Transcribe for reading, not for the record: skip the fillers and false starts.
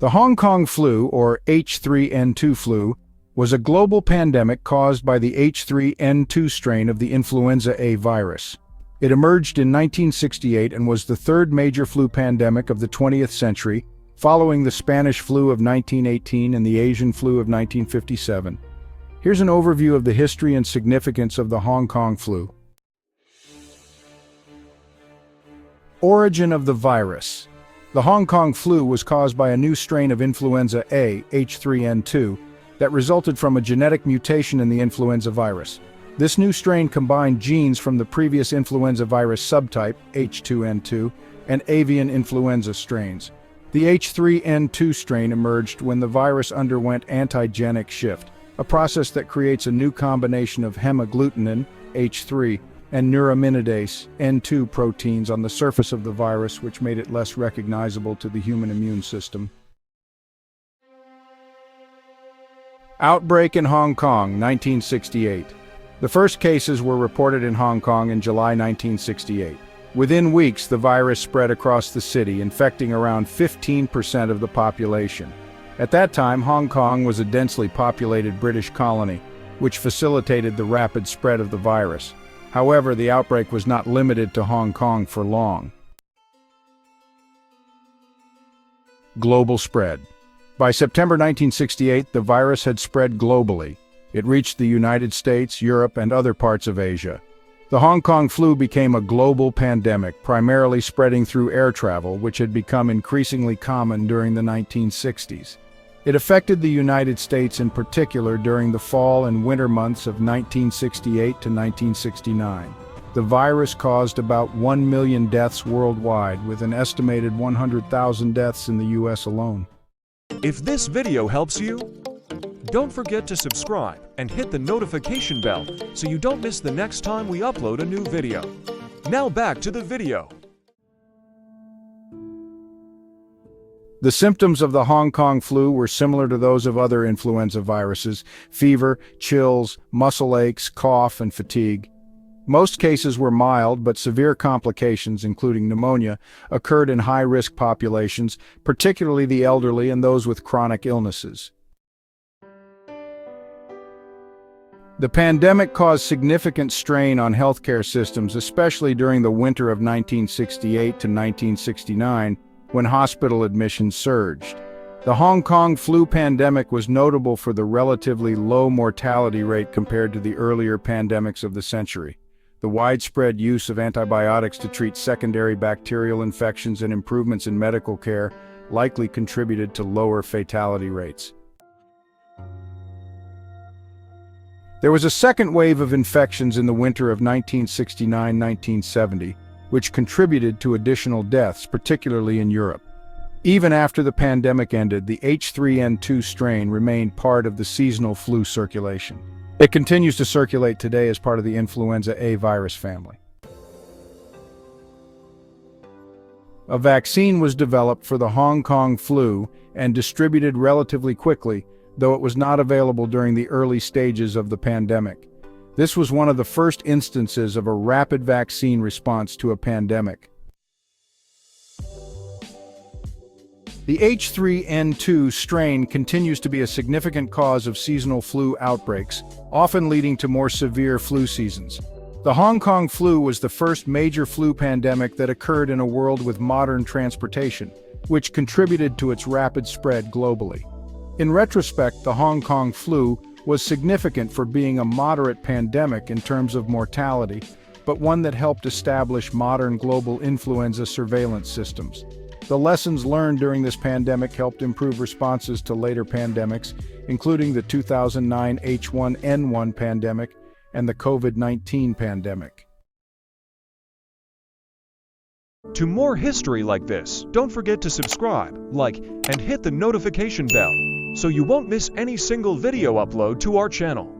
The Hong Kong flu, or H3N2 flu, was a global pandemic caused by the H3N2 strain of the influenza A virus. It emerged in 1968 and was the third major flu pandemic of the 20th century, following the Spanish flu of 1918 and the Asian flu of 1957. Here's an overview of the history and significance of the Hong Kong flu. Origin of the virus. The Hong Kong flu was caused by a new strain of influenza A, H3N2, that resulted from a genetic mutation in the influenza virus. This new strain combined genes from the previous influenza virus subtype, H2N2, and avian influenza strains. The H3N2 strain emerged when the virus underwent antigenic shift, a process that creates a new combination of hemagglutinin, H3, and neuraminidase, N2 proteins on the surface of the virus, which made it less recognizable to the human immune system. Outbreak in Hong Kong, 1968. The first cases were reported in Hong Kong in July 1968. Within weeks, the virus spread across the city, infecting around 15% of the population. At that time, Hong Kong was a densely populated British colony, which facilitated the rapid spread of the virus. However, the outbreak was not limited to Hong Kong for long. Global spread. By September 1968, the virus had spread globally. It reached the United States, Europe, and other parts of Asia. The Hong Kong flu became a global pandemic, primarily spreading through air travel, which had become increasingly common during the 1960s. It affected the United States in particular during the fall and winter months of 1968 to 1969. The virus caused about 1 million deaths worldwide, with an estimated 100,000 deaths in the US alone. If this video helps you, don't forget to subscribe and hit the notification bell so you don't miss the next time we upload a new video. Now back to the video. The symptoms of the Hong Kong flu were similar to those of other influenza viruses: fever, chills, muscle aches, cough, and fatigue. Most cases were mild, but severe complications, including pneumonia, occurred in high-risk populations, particularly the elderly and those with chronic illnesses. The pandemic caused significant strain on healthcare systems, especially during the winter of 1968 to 1969, when hospital admissions surged. The Hong Kong flu pandemic was notable for the relatively low mortality rate compared to the earlier pandemics of the century. The widespread use of antibiotics to treat secondary bacterial infections and improvements in medical care likely contributed to lower fatality rates. There was a second wave of infections in the winter of 1969-1970, which contributed to additional deaths, particularly in Europe. Even after the pandemic ended, the H3N2 strain remained part of the seasonal flu circulation. It continues to circulate today as part of the influenza A virus family. A vaccine was developed for the Hong Kong flu and distributed relatively quickly, though it was not available during the early stages of the pandemic. This was one of the first instances of a rapid vaccine response to a pandemic. The H3N2 strain continues to be a significant cause of seasonal flu outbreaks, often leading to more severe flu seasons. The Hong Kong flu was the first major flu pandemic that occurred in a world with modern transportation, which contributed to its rapid spread globally. In retrospect, the Hong Kong flu was significant for being a moderate pandemic in terms of mortality, but one that helped establish modern global influenza surveillance systems. The lessons learned during this pandemic helped improve responses to later pandemics, including the 2009 H1N1 pandemic and the COVID-19 pandemic. To more history like this, don't forget to subscribe, like, and hit the notification bell so you won't miss any single video upload to our channel.